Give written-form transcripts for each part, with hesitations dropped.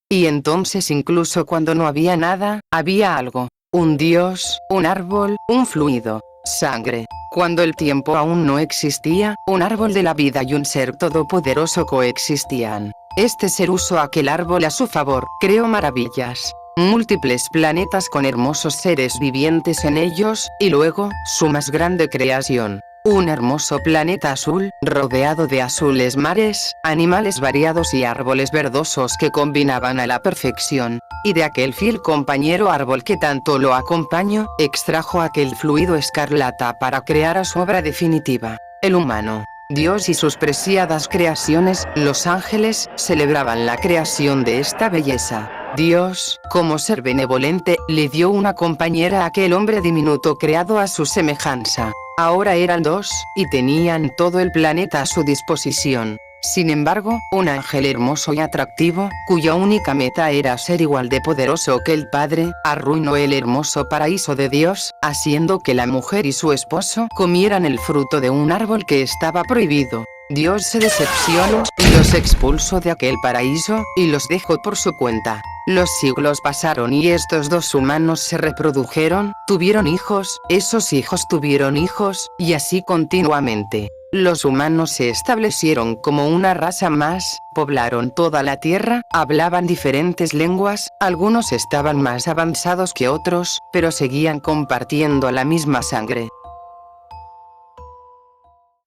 Y entonces incluso cuando no había nada, había algo. Un dios, un árbol, un fluido. Sangre. Cuando el tiempo aún no existía, un árbol de la vida y un ser todopoderoso coexistían. Este ser usó aquel árbol a su favor, creó maravillas. Múltiples planetas con hermosos seres vivientes en ellos, y luego, su más grande creación. Un hermoso planeta azul, rodeado de azules mares, animales variados y árboles verdosos que combinaban a la perfección. Y de aquel fiel compañero árbol que tanto lo acompañó, extrajo aquel fluido escarlata para crear a su obra definitiva, el humano. Dios y sus preciadas creaciones, los ángeles, celebraban la creación de esta belleza. Dios, como ser benevolente, le dio una compañera a aquel hombre diminuto creado a su semejanza. Ahora eran dos, y tenían todo el planeta a su disposición. Sin embargo, un ángel hermoso y atractivo, cuya única meta era ser igual de poderoso que el Padre, arruinó el hermoso paraíso de Dios, haciendo que la mujer y su esposo comieran el fruto de un árbol que estaba prohibido. Dios se decepcionó, y los expulsó de aquel paraíso, y los dejó por su cuenta. Los siglos pasaron y estos dos humanos se reprodujeron, tuvieron hijos, esos hijos tuvieron hijos, y así continuamente. Los humanos se establecieron como una raza más, poblaron toda la tierra, hablaban diferentes lenguas, algunos estaban más avanzados que otros, pero seguían compartiendo la misma sangre.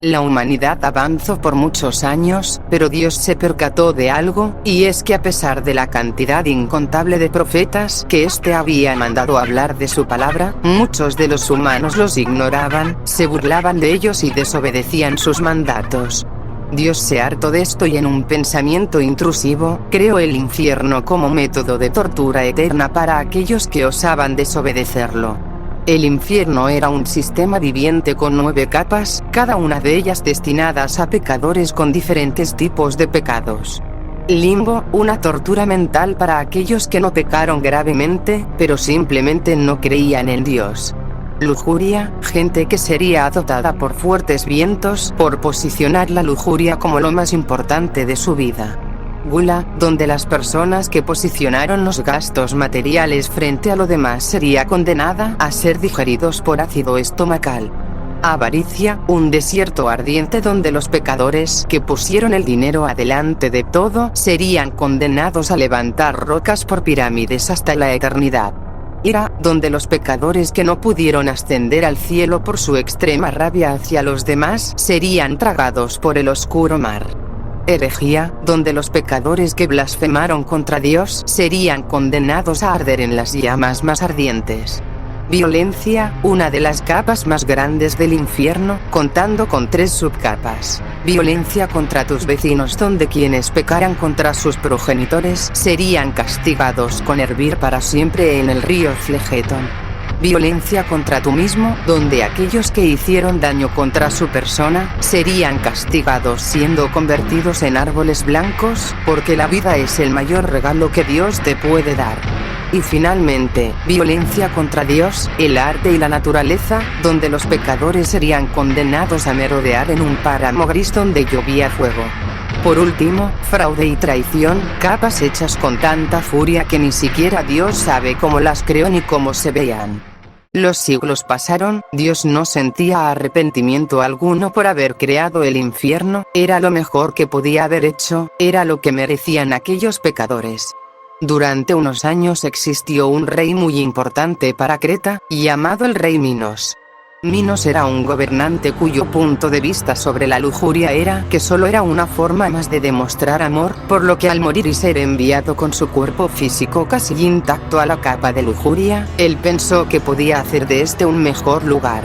La humanidad avanzó por muchos años, pero Dios se percató de algo, y es que a pesar de la cantidad incontable de profetas que éste había mandado hablar de su palabra, muchos de los humanos los ignoraban, se burlaban de ellos y desobedecían sus mandatos. Dios se hartó de esto y en un pensamiento intrusivo, creó el infierno como método de tortura eterna para aquellos que osaban desobedecerlo. El infierno era un sistema viviente con 9 capas, cada una de ellas destinadas a pecadores con diferentes tipos de pecados. Limbo, una tortura mental para aquellos que no pecaron gravemente, pero simplemente no creían en Dios. Lujuria, gente que sería azotada por fuertes vientos por posicionar la lujuria como lo más importante de su vida. Gula, donde las personas que posicionaron los gastos materiales frente a lo demás sería condenada a ser digeridos por ácido estomacal. Avaricia, un desierto ardiente donde los pecadores que pusieron el dinero adelante de todo serían condenados a levantar rocas por pirámides hasta la eternidad. Ira, donde los pecadores que no pudieron ascender al cielo por su extrema rabia hacia los demás serían tragados por el oscuro mar. Herejía, donde los pecadores que blasfemaron contra Dios serían condenados a arder en las llamas más ardientes. Violencia, una de las capas más grandes del infierno, contando con 3 subcapas. Violencia contra tus vecinos, donde quienes pecaran contra sus progenitores serían castigados con hervir para siempre en el río Phlegethon. Violencia contra tú mismo, donde aquellos que hicieron daño contra su persona, serían castigados siendo convertidos en árboles blancos, porque la vida es el mayor regalo que Dios te puede dar. Y finalmente, violencia contra Dios, el arte y la naturaleza, donde los pecadores serían condenados a merodear en un páramo gris donde llovía fuego. Por último, fraude y traición, capas hechas con tanta furia que ni siquiera Dios sabe cómo las creó ni cómo se vean. Los siglos pasaron, Dios no sentía arrepentimiento alguno por haber creado el infierno, era lo mejor que podía haber hecho, era lo que merecían aquellos pecadores. Durante unos años existió un rey muy importante para Creta, llamado el rey Minos. Minos era un gobernante cuyo punto de vista sobre la lujuria era que solo era una forma más de demostrar amor, por lo que al morir y ser enviado con su cuerpo físico casi intacto a la capa de lujuria, él pensó que podía hacer de este un mejor lugar.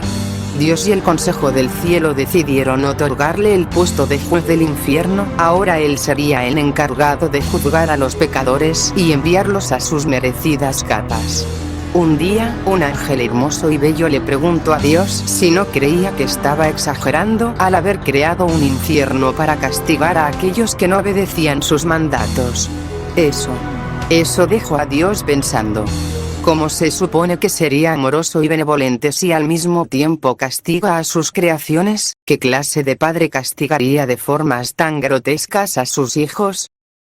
Dios y el Consejo del Cielo decidieron otorgarle el puesto de juez del infierno, ahora él sería el encargado de juzgar a los pecadores y enviarlos a sus merecidas capas. Un día, un ángel hermoso y bello le preguntó a Dios si no creía que estaba exagerando al haber creado un infierno para castigar a aquellos que no obedecían sus mandatos. Eso dejó a Dios pensando. ¿Cómo se supone que sería amoroso y benevolente si al mismo tiempo castiga a sus creaciones? ¿Qué clase de padre castigaría de formas tan grotescas a sus hijos?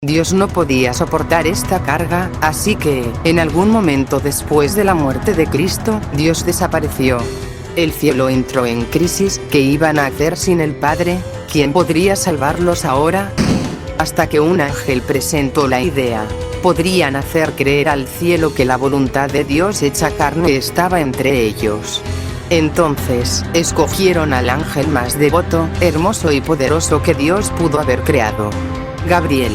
Dios no podía soportar esta carga, así que, en algún momento después de la muerte de Cristo, Dios desapareció. El cielo entró en crisis. ¿Qué iban a hacer sin el Padre? ¿Quién podría salvarlos ahora? Hasta que un ángel presentó la idea. Podrían hacer creer al cielo que la voluntad de Dios hecha carne estaba entre ellos. Entonces, escogieron al ángel más devoto, hermoso y poderoso que Dios pudo haber creado: Gabriel.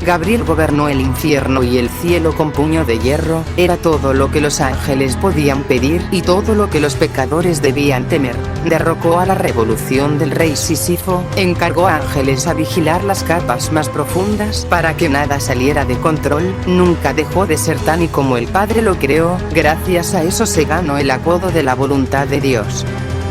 Gabriel gobernó el infierno y el cielo con puño de hierro. Era todo lo que los ángeles podían pedir y todo lo que los pecadores debían temer. Derrocó a la revolución del rey Sísifo, encargó a ángeles a vigilar las capas más profundas para que nada saliera de control. Nunca dejó de ser tan y como el Padre lo creó. Gracias a eso se ganó el apodo de la voluntad de Dios.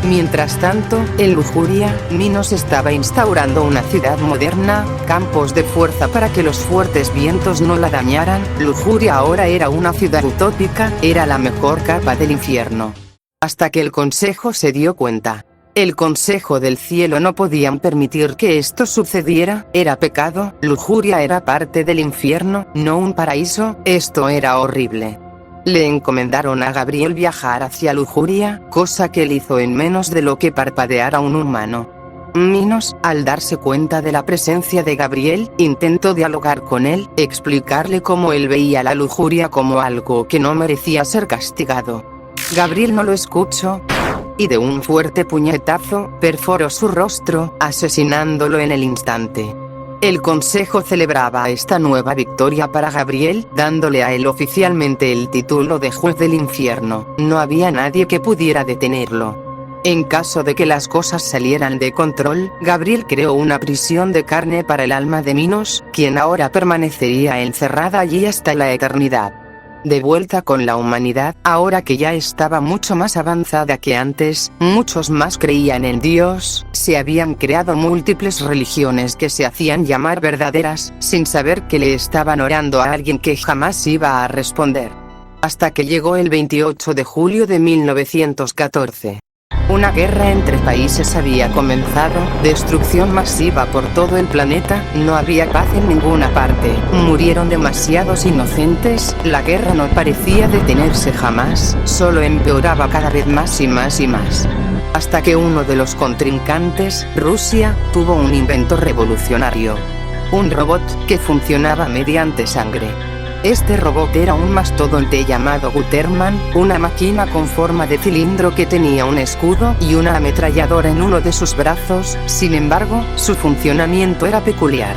Mientras tanto, en Lujuria, Minos estaba instaurando una ciudad moderna, campos de fuerza para que los fuertes vientos no la dañaran. Lujuria ahora era una ciudad utópica, era la mejor capa del infierno. Hasta que el Consejo se dio cuenta. El Consejo del Cielo no podían permitir que esto sucediera, era pecado. Lujuria era parte del infierno, no un paraíso. Esto era horrible. Le encomendaron a Gabriel viajar hacia Lujuria, cosa que él hizo en menos de lo que parpadeara un humano. Minos, al darse cuenta de la presencia de Gabriel, intentó dialogar con él, explicarle cómo él veía la lujuria como algo que no merecía ser castigado. Gabriel no lo escuchó, y de un fuerte puñetazo, perforó su rostro, asesinándolo en el instante. El Consejo celebraba esta nueva victoria para Gabriel, dándole a él oficialmente el título de juez del infierno. No había nadie que pudiera detenerlo. En caso de que las cosas salieran de control, Gabriel creó una prisión de carne para el alma de Minos, quien ahora permanecería encerrada allí hasta la eternidad. De vuelta con la humanidad, ahora que ya estaba mucho más avanzada que antes, muchos más creían en Dios, se habían creado múltiples religiones que se hacían llamar verdaderas, sin saber que le estaban orando a alguien que jamás iba a responder. Hasta que llegó el 28 de julio de 1914. Una guerra entre países había comenzado, destrucción masiva por todo el planeta, no había paz en ninguna parte, murieron demasiados inocentes, la guerra no parecía detenerse jamás, solo empeoraba cada vez más y más y más. Hasta que uno de los contrincantes, Rusia, tuvo un invento revolucionario. Un robot que funcionaba mediante sangre. Este robot era un mastodonte llamado Guterman, una máquina con forma de cilindro que tenía un escudo y una ametralladora en uno de sus brazos. Sin embargo, su funcionamiento era peculiar.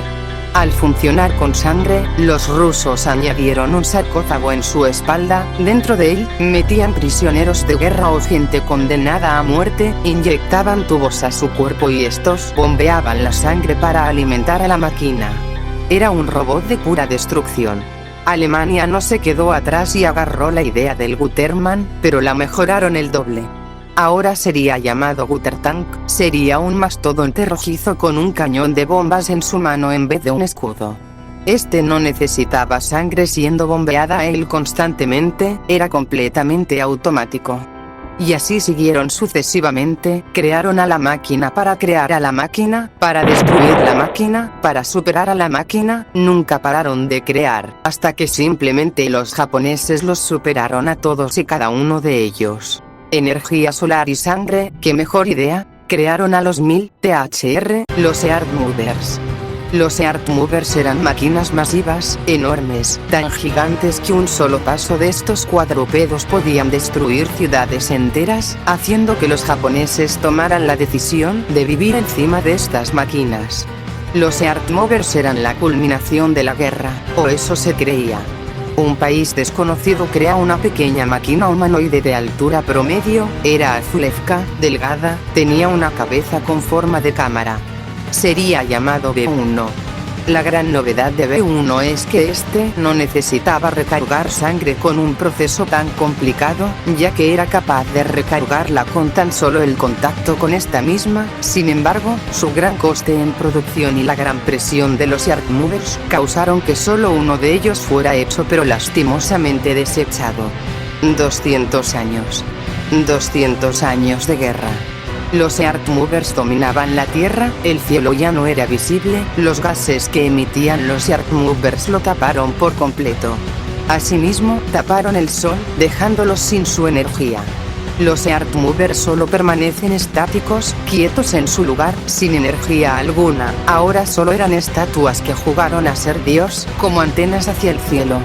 Al funcionar con sangre, los rusos añadieron un sarcófago en su espalda, dentro de él, metían prisioneros de guerra o gente condenada a muerte, inyectaban tubos a su cuerpo y estos bombeaban la sangre para alimentar a la máquina. Era un robot de pura destrucción. Alemania no se quedó atrás y agarró la idea del Guterman, pero la mejoraron el doble. Ahora sería llamado Gutertank, sería un mastodonte rojizo con un cañón de bombas en su mano en vez de un escudo. Este no necesitaba sangre siendo bombeada a él constantemente, era completamente automático. Y así siguieron sucesivamente, crearon a la máquina para crear a la máquina, para destruir la máquina, para superar a la máquina, nunca pararon de crear, hasta que simplemente los japoneses los superaron a todos y cada uno de ellos. Energía solar y sangre, ¿qué mejor idea? Crearon a los 1000 THR, los Earth Movers. Los Earth Movers eran máquinas masivas, enormes, tan gigantes que un solo paso de estos cuadrúpedos podían destruir ciudades enteras, haciendo que los japoneses tomaran la decisión de vivir encima de estas máquinas. Los Earth Movers eran la culminación de la guerra, o eso se creía. Un país desconocido crea una pequeña máquina humanoide de altura promedio, era azulesca, delgada, tenía una cabeza con forma de cámara. Sería llamado B1. La gran novedad de B1 es que este no necesitaba recargar sangre con un proceso tan complicado, ya que era capaz de recargarla con tan solo el contacto con esta misma. Sin embargo, su gran coste en producción y la gran presión de los Earth Movers causaron que solo uno de ellos fuera hecho pero lastimosamente desechado. 200 años. 200 años de guerra. Los Earthmovers dominaban la Tierra, el cielo ya no era visible, los gases que emitían los Earthmovers lo taparon por completo. Asimismo, taparon el sol, dejándolos sin su energía. Los Earthmovers solo permanecen estáticos, quietos en su lugar, sin energía alguna. Ahora solo eran estatuas que jugaron a ser Dios, como antenas hacia el cielo.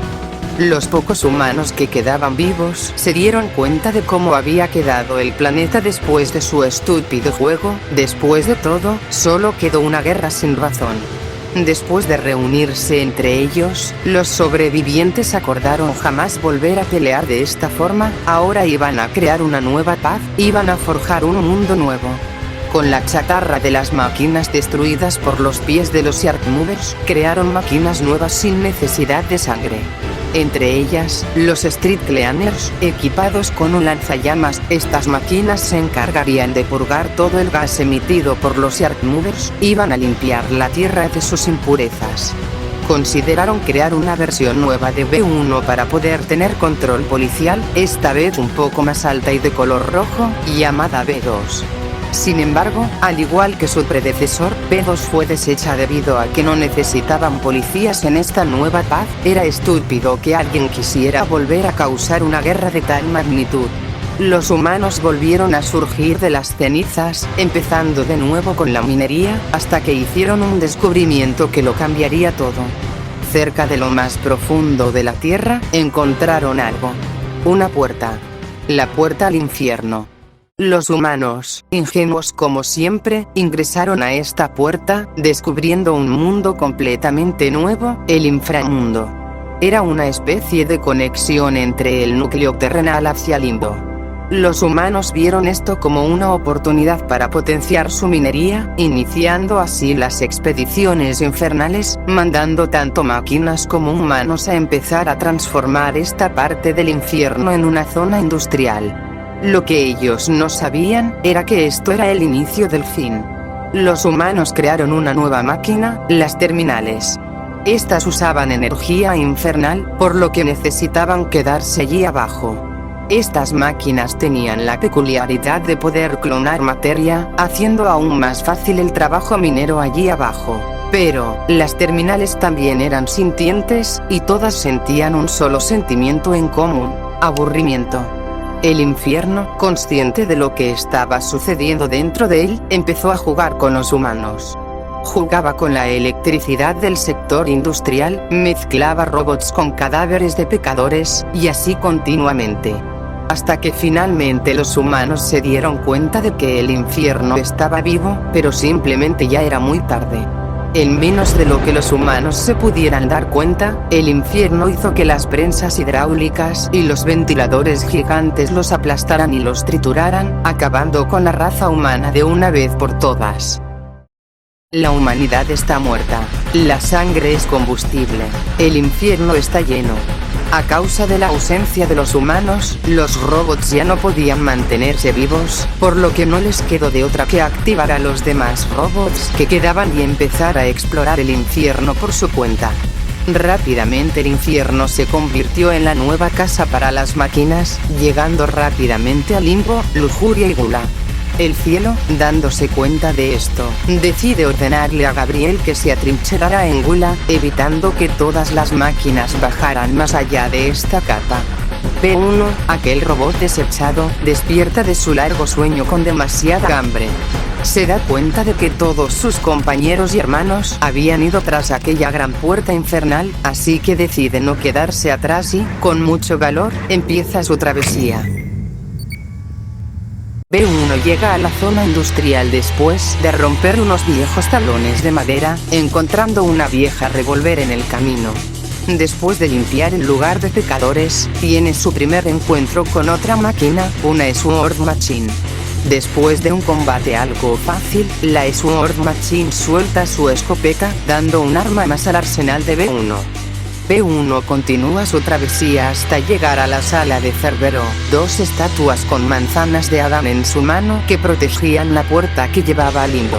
Los pocos humanos que quedaban vivos se dieron cuenta de cómo había quedado el planeta después de su estúpido juego. Después de todo, solo quedó una guerra sin razón. Después de reunirse entre ellos, los sobrevivientes acordaron jamás volver a pelear de esta forma. Ahora iban a crear una nueva paz, iban a forjar un mundo nuevo. Con la chatarra de las máquinas destruidas por los pies de los Earthmovers, crearon máquinas nuevas sin necesidad de sangre. Entre ellas, los Street Cleaners, equipados con un lanzallamas. Estas máquinas se encargarían de purgar todo el gas emitido por los Earthmovers, iban a limpiar la Tierra de sus impurezas. Consideraron crear una versión nueva de B1 para poder tener control policial, esta vez un poco más alta y de color rojo, llamada B2. Sin embargo, al igual que su predecesor, B2 fue deshecha debido a que no necesitaban policías en esta nueva paz. Era estúpido que alguien quisiera volver a causar una guerra de tal magnitud. Los humanos volvieron a surgir de las cenizas, empezando de nuevo con la minería, hasta que hicieron un descubrimiento que lo cambiaría todo. Cerca de lo más profundo de la Tierra, encontraron algo. Una puerta. La puerta al infierno. Los humanos, ingenuos como siempre, ingresaron a esta puerta, descubriendo un mundo completamente nuevo, el inframundo. Era una especie de conexión entre el núcleo terrenal hacia el limbo. Los humanos vieron esto como una oportunidad para potenciar su minería, iniciando así las expediciones infernales, mandando tanto máquinas como humanos a empezar a transformar esta parte del infierno en una zona industrial. Lo que ellos no sabían, era que esto era el inicio del fin. Los humanos crearon una nueva máquina, las terminales. Estas usaban energía infernal, por lo que necesitaban quedarse allí abajo. Estas máquinas tenían la peculiaridad de poder clonar materia, haciendo aún más fácil el trabajo minero allí abajo. Pero, las terminales también eran sintientes, y todas sentían un solo sentimiento en común: aburrimiento. El infierno, consciente de lo que estaba sucediendo dentro de él, empezó a jugar con los humanos. Jugaba con la electricidad del sector industrial, mezclaba robots con cadáveres de pecadores, y así continuamente. Hasta que finalmente los humanos se dieron cuenta de que el infierno estaba vivo, pero simplemente ya era muy tarde. En menos de lo que los humanos se pudieran dar cuenta, el infierno hizo que las prensas hidráulicas y los ventiladores gigantes los aplastaran y los trituraran, acabando con la raza humana de una vez por todas. La humanidad está muerta. La sangre es combustible. El infierno está lleno. A causa de la ausencia de los humanos, los robots ya no podían mantenerse vivos, por lo que no les quedó de otra que activar a los demás robots que quedaban y empezar a explorar el infierno por su cuenta. Rápidamente el infierno se convirtió en la nueva casa para las máquinas, llegando rápidamente al limbo, lujuria y gula. El cielo, dándose cuenta de esto, decide ordenarle a Gabriel que se atrincherara en Gula, evitando que todas las máquinas bajaran más allá de esta capa. P1, aquel robot desechado, despierta de su largo sueño con demasiada hambre. Se da cuenta de que todos sus compañeros y hermanos habían ido tras aquella gran puerta infernal, así que decide no quedarse atrás y, con mucho valor, empieza su travesía. B1 llega a la zona industrial después de romper unos viejos talones de madera, encontrando una vieja revólver en el camino. Después de limpiar el lugar de pecadores, tiene su primer encuentro con otra máquina, una Sword Machine. Después de un combate algo fácil, la Sword Machine suelta su escopeta, dando un arma más al arsenal de B1. B1 continúa su travesía hasta llegar a la sala de Cerbero, dos estatuas con manzanas de Adán en su mano que protegían la puerta que llevaba al limbo.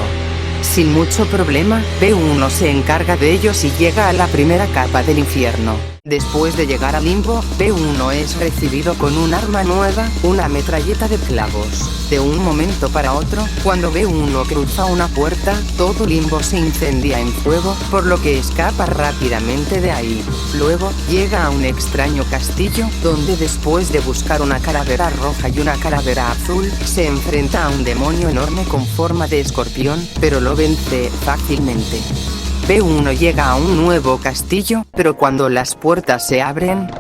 Sin mucho problema, B1 se encarga de ellos y llega a la primera capa del infierno. Después de llegar al limbo, B1 es recibido con un arma nueva, una metralleta de clavos. De un momento para otro, cuando B1 cruza una puerta, todo limbo se incendia en fuego, por lo que escapa rápidamente de ahí. Luego, llega a un extraño castillo, donde después de buscar una calavera roja y una calavera azul, se enfrenta a un demonio enorme con forma de escorpión, pero lo vence fácilmente. B1 llega a un nuevo castillo, pero cuando las puertas se abren,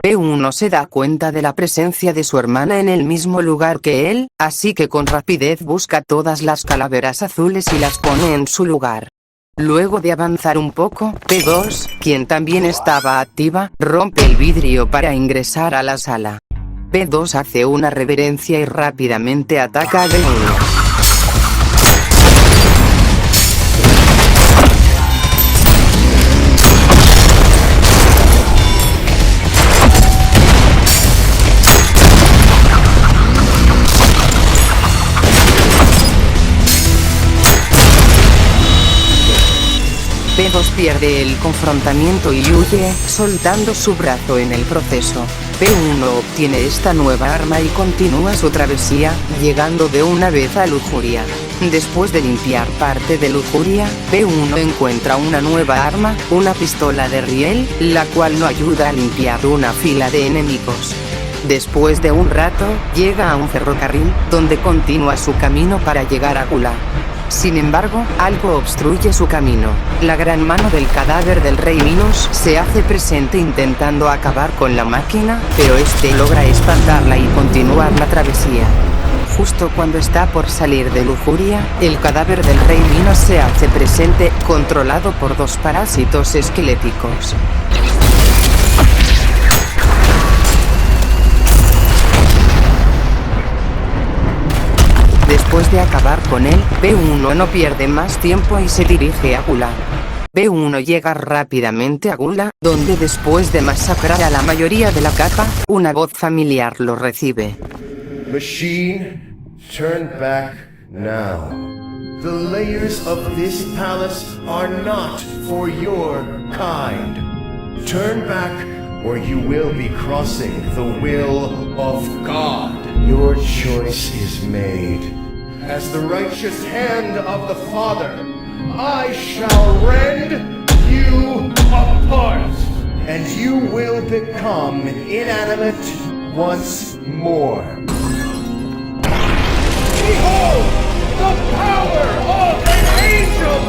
B1 se da cuenta de la presencia de su hermana en el mismo lugar que él, así que con rapidez busca todas las calaveras azules y las pone en su lugar. Luego de avanzar un poco, B2, quien también estaba activa, rompe el vidrio para ingresar a la sala. B2 hace una reverencia y rápidamente ataca a B1. B2 pierde el confrontamiento y huye, soltando su brazo en el proceso. B1 obtiene esta nueva arma y continúa su travesía, llegando de una vez a Lujuria. Después de limpiar parte de Lujuria, B1 encuentra una nueva arma, una pistola de riel, la cual lo ayuda a limpiar una fila de enemigos. Después de un rato, llega a un ferrocarril, donde continúa su camino para llegar a Gula. Sin embargo, algo obstruye su camino. La gran mano del cadáver del rey Minos se hace presente intentando acabar con la máquina, pero este logra espantarla y continuar la travesía. Justo cuando está por salir de Lujuria, el cadáver del rey Minos se hace presente, controlado por dos parásitos esqueléticos. Después de acabar con él, B1 no pierde más tiempo y se dirige a Gula. B1 llega rápidamente a Gula, donde después de masacrar a la mayoría de la capa, una voz familiar lo recibe. Machine, turn back now. The layers of this palace are not for your kind. Turn back or you will be crossing the will of God. Your choice is made. As the righteous hand of the Father, I shall rend you apart, and you will become inanimate once more. Behold, the power of an angel!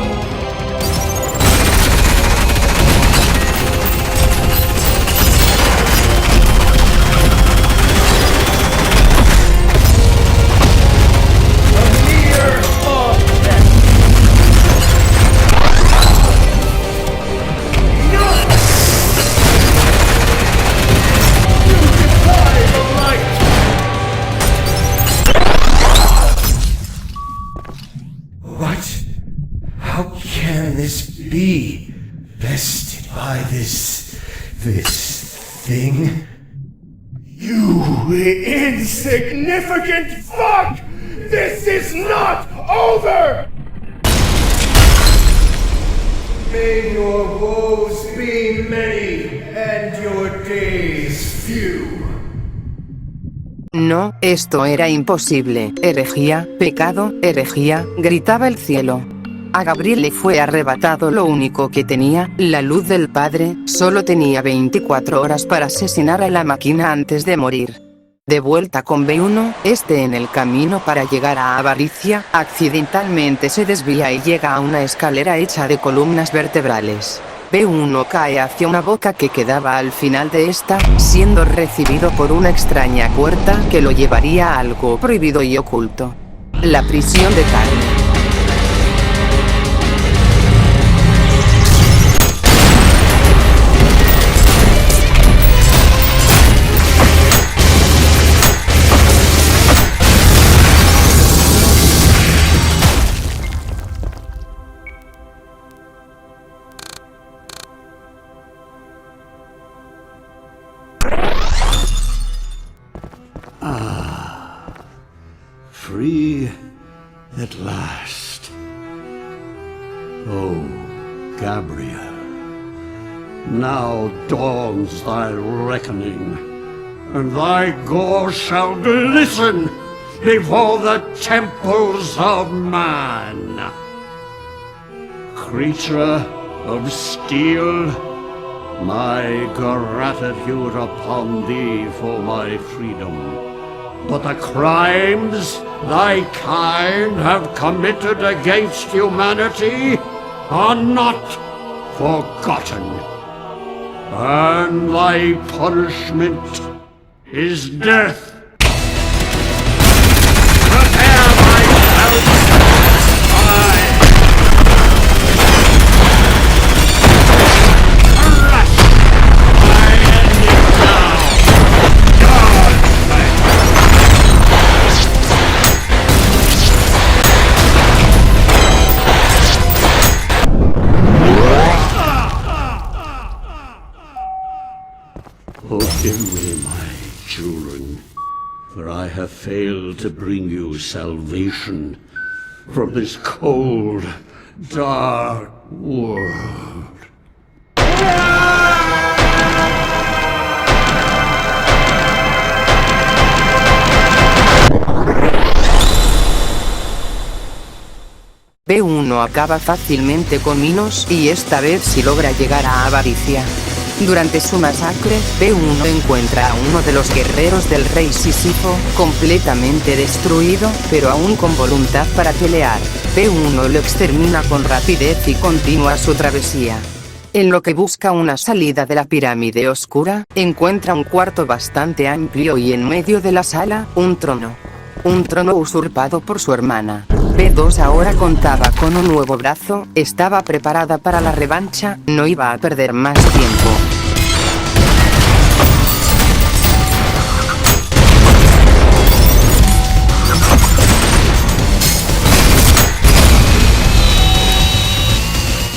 Be bested by this thing? You insignificant fuck! This is not over! May your woes be many and your days few. No, esto era imposible. Herejía, pecado, herejía, gritaba el cielo. A Gabriel le fue arrebatado lo único que tenía, la luz del Padre. Solo tenía 24 horas para asesinar a la máquina antes de morir. De vuelta con B1, en el camino para llegar a Avaricia, accidentalmente se desvía y llega a una escalera hecha de columnas vertebrales. B1 cae hacia una boca que quedaba al final de esta, siendo recibido por una extraña puerta que lo llevaría a algo prohibido y oculto. La prisión de carne. Free at last. Oh, Gabriel. Now dawns thy reckoning, and thy gore shall glisten before the temples of man. Creature of steel, my gratitude upon thee for my freedom. But the crimes thy kind have committed against humanity are not forgotten. And thy punishment is death. Prepare thyself. Forgive me, my children, for I have failed to bring you salvation from this cold, dark world. B1 acaba fácilmente con Minos y esta vez sí logra llegar a Avaricia. Durante su masacre, B1 encuentra a uno de los guerreros del rey Sísifo, completamente destruido, pero aún con voluntad para pelear. B1 lo extermina con rapidez y continúa su travesía. En lo que busca una salida de la pirámide oscura, encuentra un cuarto bastante amplio y en medio de la sala, un trono. Un trono usurpado por su hermana. B2 ahora contaba con un nuevo brazo, estaba preparada para la revancha, no iba a perder más tiempo.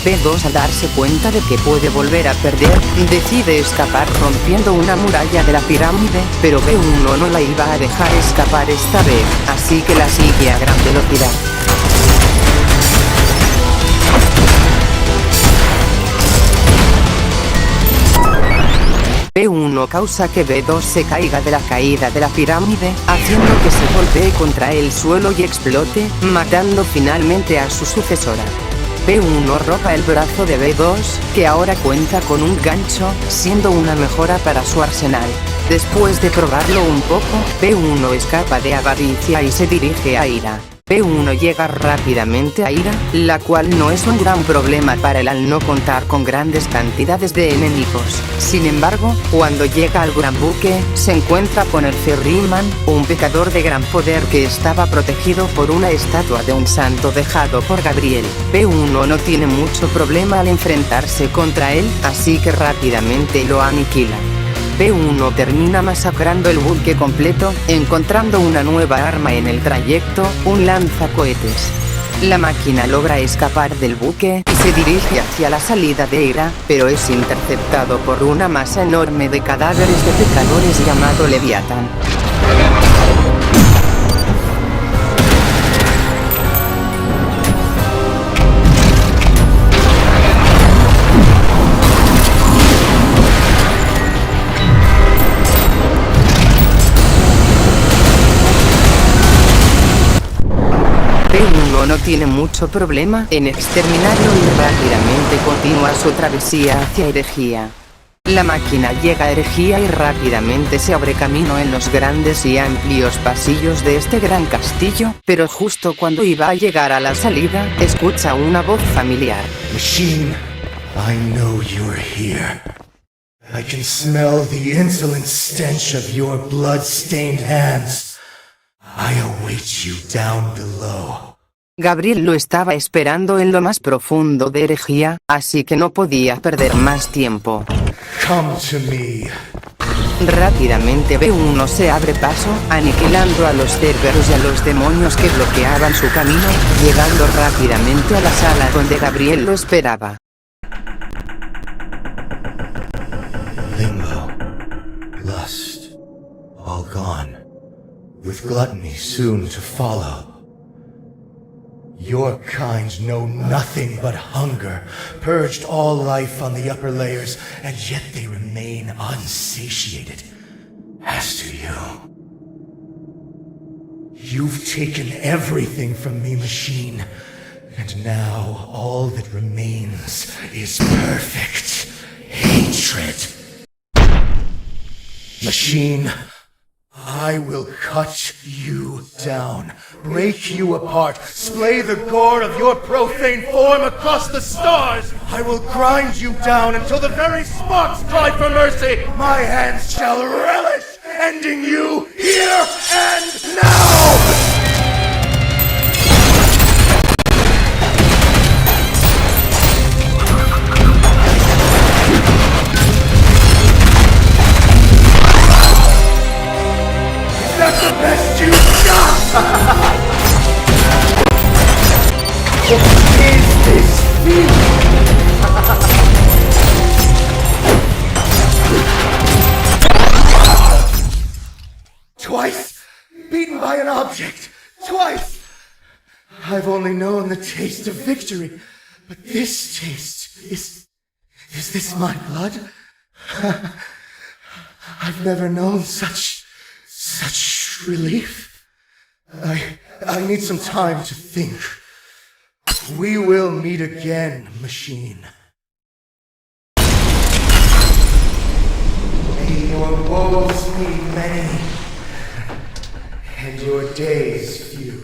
B2 al darse cuenta de que puede volver a perder, decide escapar rompiendo una muralla de la pirámide, pero B1 no la iba a dejar escapar esta vez, así que la sigue a gran velocidad. B1 causa que B2 se caiga de la caída de la pirámide, haciendo que se golpee contra el suelo y explote, matando finalmente a su sucesora. B1 roba el brazo de B2, que ahora cuenta con un gancho, siendo una mejora para su arsenal. Después de probarlo un poco, B1 escapa de Avaricia y se dirige a Ira. B1 llega rápidamente a Ira, la cual no es un gran problema para él al no contar con grandes cantidades de enemigos. Sin embargo, cuando llega al gran buque, se encuentra con el Ferryman, un pecador de gran poder que estaba protegido por una estatua de un santo dejado por Gabriel. B1 no tiene mucho problema al enfrentarse contra él, así que rápidamente lo aniquila. B1 termina masacrando el buque completo, encontrando una nueva arma en el trayecto, un lanzacohetes. La máquina logra escapar del buque y se dirige hacia la salida de Ira, pero es interceptado por una masa enorme de cadáveres de pecadores llamado Leviatán. B1 no tiene mucho problema en exterminarlo y rápidamente continúa su travesía hacia Herejía. La máquina llega a Herejía y rápidamente se abre camino en los grandes y amplios pasillos de este gran castillo, pero justo cuando iba a llegar a la salida, escucha una voz familiar. Machine, I know you're here. I can smell the insolent stench of your blood-stained hands. I await you down below. Gabriel lo estaba esperando en lo más profundo de Herejía, así que no podía perder más tiempo. Come to me. Rápidamente B1 se abre paso, aniquilando a los Cerberus y a los demonios que bloqueaban su camino, llegando rápidamente a la sala donde Gabriel lo esperaba. Limbo. Lust. All gone. With gluttony soon to follow. Your kind know nothing but hunger, purged all life on the upper layers, and yet they remain unsatiated. As to you, you've taken everything from me, machine, and now all that remains is perfect hatred. Machine, I will cut you down, break you apart, splay the gore of your profane form across the stars. I will grind you down until the very sparks cry for mercy. My hands shall relish ending you here and now! That's the best you've got! What is this feeling? Twice beaten by an object. Twice! I've only known the taste of victory, but this taste is this my blood? I've never known such relief. I need some time to think. We will meet again, machine. May your woes be many, and your days few.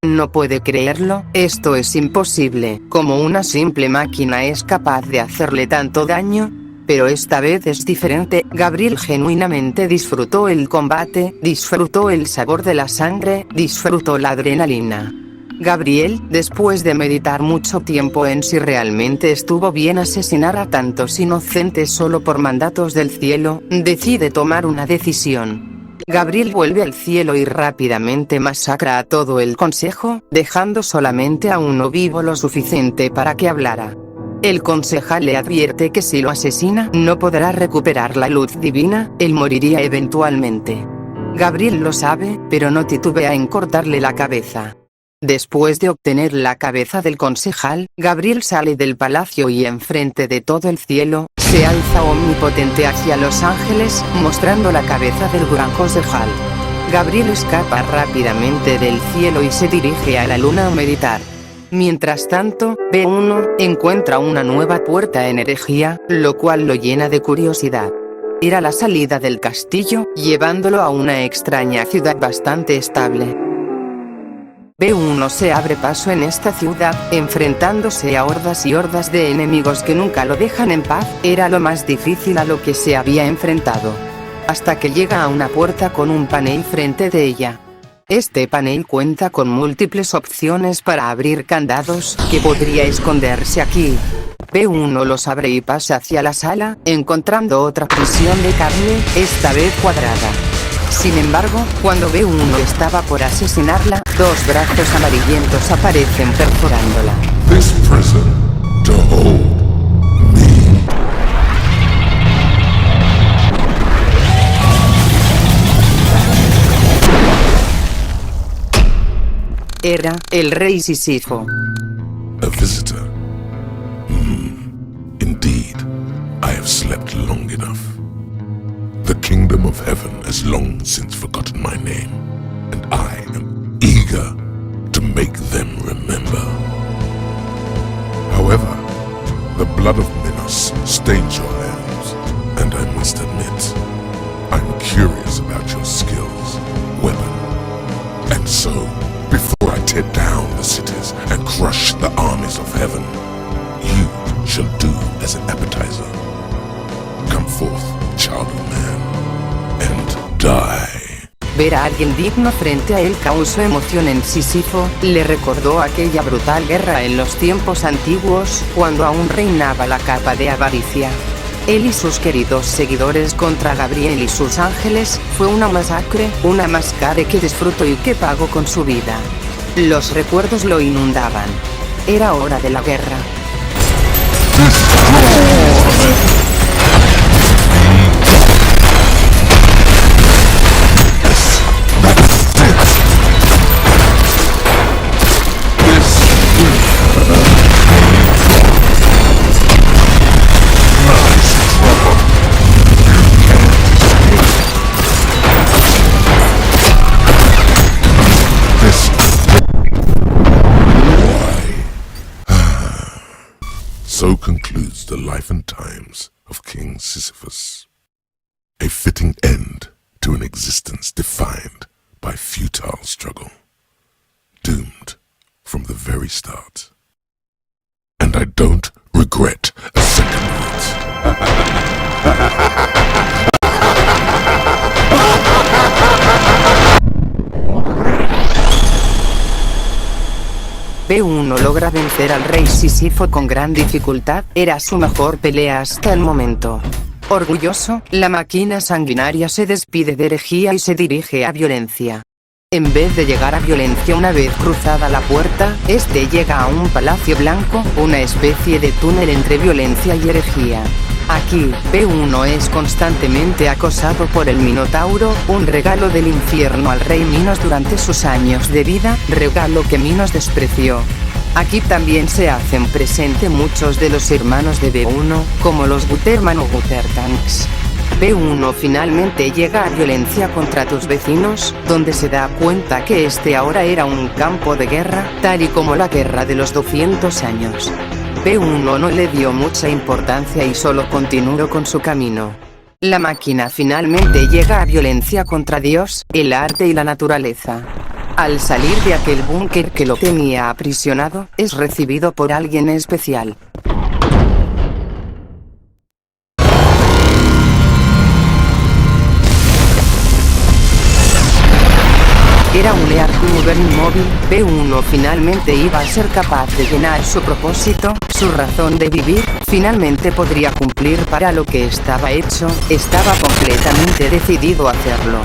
No puede creerlo, esto es imposible, como una simple máquina es capaz de hacerle tanto daño. Pero esta vez es diferente. Gabriel genuinamente disfrutó el combate, disfrutó el sabor de la sangre, disfrutó la adrenalina. Gabriel, después de meditar mucho tiempo en si realmente estuvo bien asesinar a tantos inocentes solo por mandatos del cielo, decide tomar una decisión. Gabriel vuelve al cielo y rápidamente masacra a todo el consejo, dejando solamente a uno vivo lo suficiente para que hablara. El concejal le advierte que si lo asesina, no podrá recuperar la luz divina, él moriría eventualmente. Gabriel lo sabe, pero no titubea en cortarle la cabeza. Después de obtener la cabeza del concejal, Gabriel sale del palacio y enfrente de todo el cielo, se alza omnipotente hacia los ángeles, mostrando la cabeza del gran concejal. Gabriel escapa rápidamente del cielo y se dirige a la luna a meditar. Mientras tanto, B1 encuentra una nueva puerta en herejía, lo cual lo llena de curiosidad. Era la salida del castillo, llevándolo a una extraña ciudad bastante estable. B1 se abre paso en esta ciudad, enfrentándose a hordas y hordas de enemigos que nunca lo dejan en paz. Era lo más difícil a lo que se había enfrentado. Hasta que llega a una puerta con un panel frente de ella. Este panel cuenta con múltiples opciones para abrir candados, que podría esconderse aquí. B1 los abre y pasa hacia la sala, encontrando otra prisión de carne, esta vez cuadrada. Sin embargo, cuando B1 estaba por asesinarla, dos brazos amarillentos aparecen perforándola. This prison to hold me. Era el rey Sísifo. A visitor. Indeed, I have slept long enough. The kingdom of heaven has long since forgotten my name, and I am eager to make them remember. However, the blood of Minos stains your hands, and I must admit, I'm curious about your skills, weapon, and so, before I tear down the cities and crush the armies of heaven, you shall do as an appetizer. Come forth, child of man, and die. Ver a alguien digno frente a él causó emoción en Sísifo, le recordó aquella brutal guerra en los tiempos antiguos, cuando aún reinaba la capa de avaricia. Él y sus queridos seguidores contra Gabriel y sus ángeles, fue una masacre que disfrutó y que pagó con su vida. Los recuerdos lo inundaban. Era hora de la guerra. records the life and times of King Sisyphus. A fitting end to an existence defined by futile struggle, doomed from the very start. And I don't regret a second of it. B1 logra vencer al rey Sísifo con gran dificultad, era su mejor pelea hasta el momento. Orgulloso, la máquina sanguinaria se despide de Herejía y se dirige a Violencia. En vez de llegar a Violencia una vez cruzada la puerta, este llega a un palacio blanco, una especie de túnel entre Violencia y Herejía. Aquí, B1 es constantemente acosado por el Minotauro, un regalo del infierno al rey Minos durante sus años de vida, regalo que Minos despreció. Aquí también se hacen presente muchos de los hermanos de B1, como los Guterman o Gutertanks. B1 finalmente llega a Violencia contra tus vecinos, donde se da cuenta que este ahora era un campo de guerra, tal y como la guerra de los 200 años. B1 no le dio mucha importancia y solo continuó con su camino. La máquina finalmente llega a Violencia contra Dios, el arte y la naturaleza. Al salir de aquel búnker que lo tenía aprisionado, es recibido por alguien especial. Era un Earth Mover inmóvil, B1 finalmente iba a ser capaz de llenar su propósito, su razón de vivir, finalmente podría cumplir para lo que estaba hecho, estaba completamente decidido a hacerlo.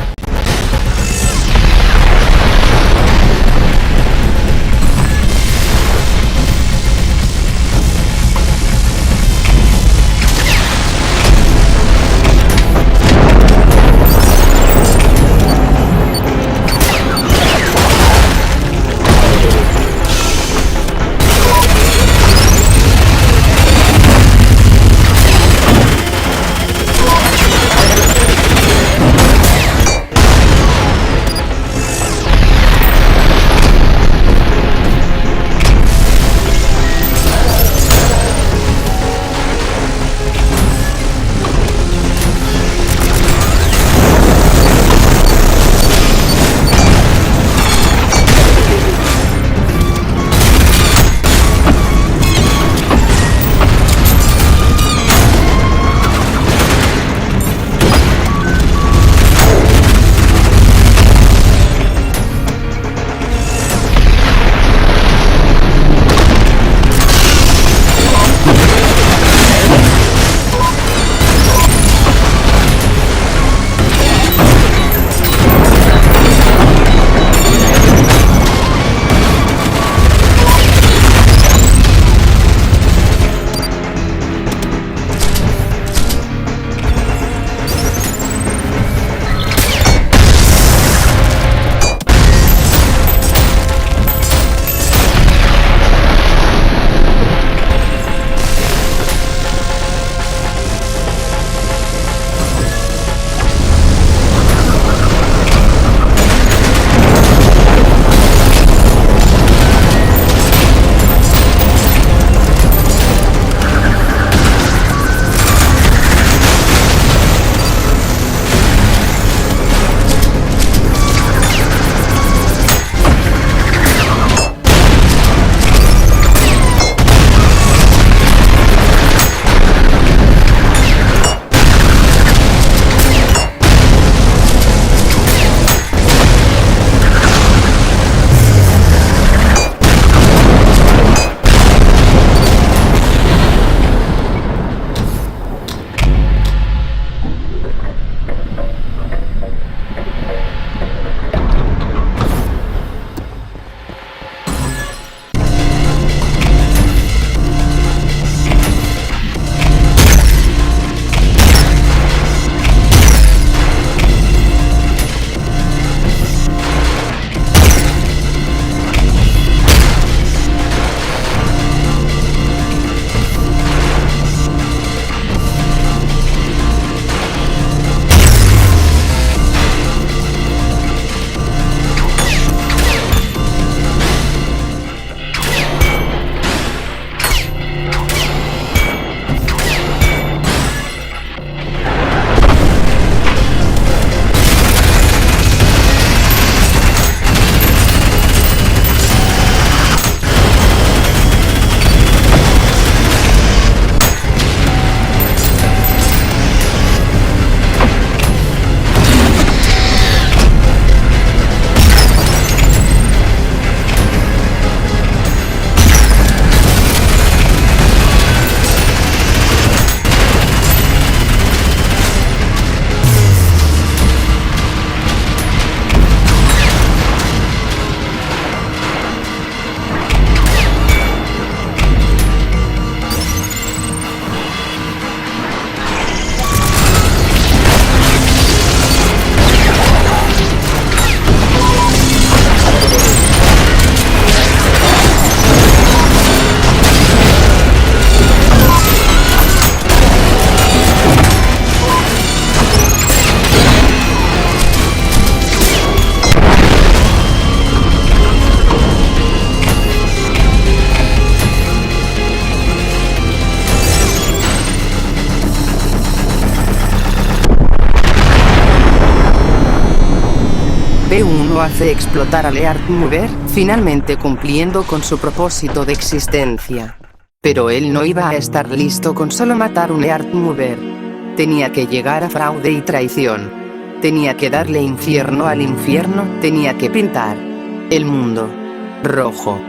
B1 hace explotar a Leart Mover, finalmente cumpliendo con su propósito de existencia. Pero él no iba a estar listo con solo matar un Leart Mover. Tenía que llegar a fraude y traición. Tenía que darle infierno al infierno, tenía que pintar el mundo rojo.